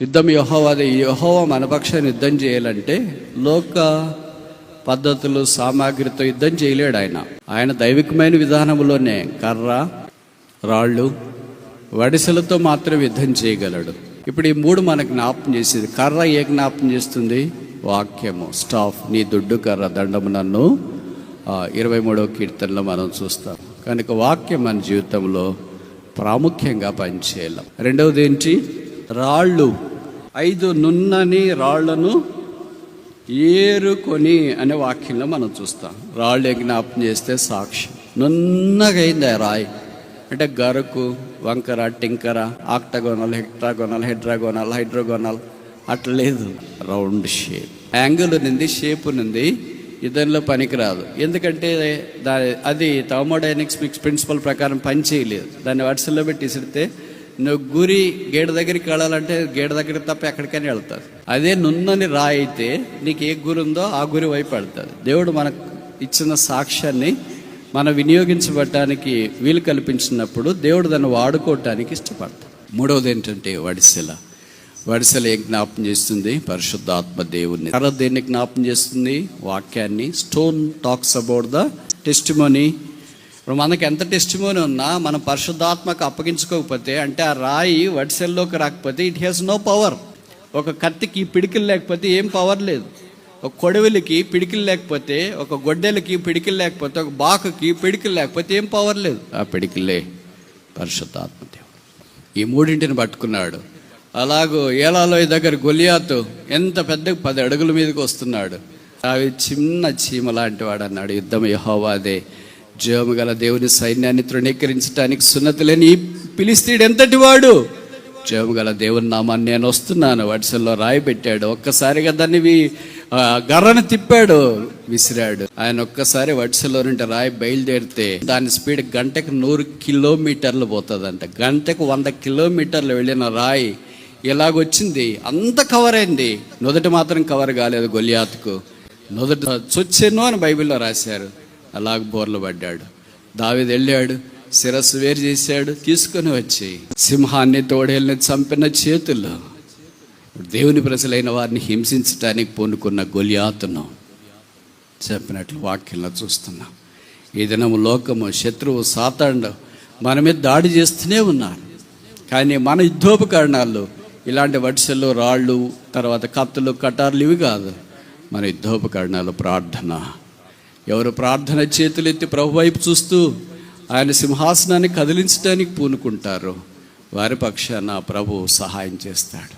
యుద్ధం యెహోవాదే. యెహోవా మన పక్షాన్ని యుద్ధం చేయాలంటే లోక పద్ధతులు సామాగ్రితో యుద్ధం చేయలేడు. ఆయన దైవికమైన విధానంలోనే కర్ర, రాళ్ళు, వడిసెలతో మాత్రం యుద్ధం చేయగలడు. ఇప్పుడు ఈ మూడు మనకు జ్ఞాపం చేసేది. కర్ర ఏ జ్ఞాపం చేస్తుంది? వాక్యము, స్టాఫ్. నీ దుడ్డు కర్ర దండము నన్ను 23వ కీర్తనలో మనం చూస్తాం. కనుక వాక్యం మన జీవితంలో ప్రాముఖ్యంగా పనిచేయాలి. రెండవది ఏంటి? రాళ్ళు. 5 నున్నని రాళ్లను ఏరుకొని అనే వాక్యంలో మనం చూస్తాం. రాళ్ళు జ్ఞాపం చేస్తే సాక్ష్యం. నున్నగా అయింది ఆ రాయి అంటే గరకు, వంకర, టింకర, ఆక్టగోనల్, హెక్టాగోనల్, హైడ్రోగోనల్ అట్లా లేదు. రౌండ్ షేప్, యాంగిల్ ఉంది, షేప్ ఉంది. ఇదంలో పనికిరాదు. ఎందుకంటే అది థర్మోడైనమిక్స్ ప్రిన్సిపల్ ప్రకారం పని చేయలేదు. దాన్ని వరుసలో పెట్టి ఇసిరితే నువ్వు గురి గేడ దగ్గరికి వెళ్ళాలంటే గేడ దగ్గరికి తప్ప ఎక్కడికైనా వెళ్తుంది. అదే నున్నని రాయి అయితే నీకు ఏ గురి ఉందో ఆ గురి వైపు వెళ్తుంది. దేవుడు మనకు ఇచ్చిన సాక్ష్యాన్ని మనం వినియోగించబడటానికి వీలు కల్పించినప్పుడు దేవుడు దాన్ని వాడుకోవటానికి ఇష్టపడతాడు. మూడవది ఏంటంటే వడిసెల. వడిసెల ఏ జ్ఞాపం చేస్తుంది? పరిశుద్ధాత్మ దేవుణ్ణి. కర్ర దేన్ని జ్ఞాపం చేస్తుంది? వాక్యాన్ని. Stone talks about the testimony. ఇప్పుడు మనకి ఎంత టెస్టిమోనీ ఉన్నా మనం పరిశుద్ధాత్మకు అప్పగించుకోకపోతే, అంటే ఆ రాయి వడిసెల్లోకి రాకపోతే ఇట్ హ్యాస్ నో పవర్. ఒక కత్తికి పిడికిలు లేకపోతే ఏం పవర్ లేదు. ఒక కొడవలికి పిడికిలు లేకపోతే, ఒక గొడ్డెలకి పిడికిలు లేకపోతే, ఒక బాకుకి పిడికిలు లేకపోతే ఏం పవర్ లేదు. ఆ పిడికిలే పరిశుద్ధాత్మ దేవుడు. ఈ మూడింటిని పట్టుకున్నాడు. అలాగూ ఏలాలోయ దగ్గర గొలియాతు ఎంత పెద్ద 10 అడుగుల మీదకి వస్తున్నాడు. అవి చిన్న చీమ లాంటి వాడు అన్నాడు. యుద్ధం యెహోవాదే. జయము గల దేవుని సైన్యాన్ని తృణీకరించడానికి సున్నతి లేని ఈ ఫిలిష్తీయుడు ఎంతటి వాడు? జయము గల దేవుని నామాన్ని నేను వస్తున్నాను. వడిసెల్లో రాయి పెట్టాడు. ఒక్కసారిగా దాన్ని గర్రను తిప్పాడు, విసిరాడు. ఆయన ఒక్కసారి వడిసెల్లో నుండి రాయి బయలుదేరితే దాని స్పీడ్ గంటకు 100 కిలోమీటర్లు పోతుందంట. గంటకు 100 కిలోమీటర్లు వెళ్ళిన రాయి ఇలాగొచ్చింది. అంత కవర్ అయింది. నుదుట మాత్రం కవర్ కాలేదు గొలియాతుకు. నుదుట చొచ్చెను అని బైబిల్లో రాశారు. అలాగ బోర్లు పడ్డాడు. దావీదు వెళ్ళాడు, శిరస్సు వేరు చేశాడు, తీసుకొని వచ్చి సింహాన్ని, తోడేళ్ళని చంపిన చేతుల్లో దేవుని ప్రజలైన వారిని హింసించడానికి పూనుకున్న గొలియాతును చెప్పినట్లు వాక్యంలో చూస్తున్నాం. ఈ దినము లోకము, శత్రువు, సాతానుడు మన మీద దాడి చేస్తూనే ఉన్నారు. కానీ మన యుద్ధోపకరణాలు ఇలాంటి వడిసెలు, రాళ్ళు, తర్వాత కత్తులు, కటార్లు ఇవి కాదు. మన యుద్ధోపకరణాలు ప్రార్థన. ఎవరు ప్రార్థన చేతులెత్తి ప్రభు వైపు చూస్తూ ఆయన సింహాసనాన్ని కదిలించడానికి పూనుకుంటారో వారి పక్షాన ప్రభు సహాయం చేస్తాడు.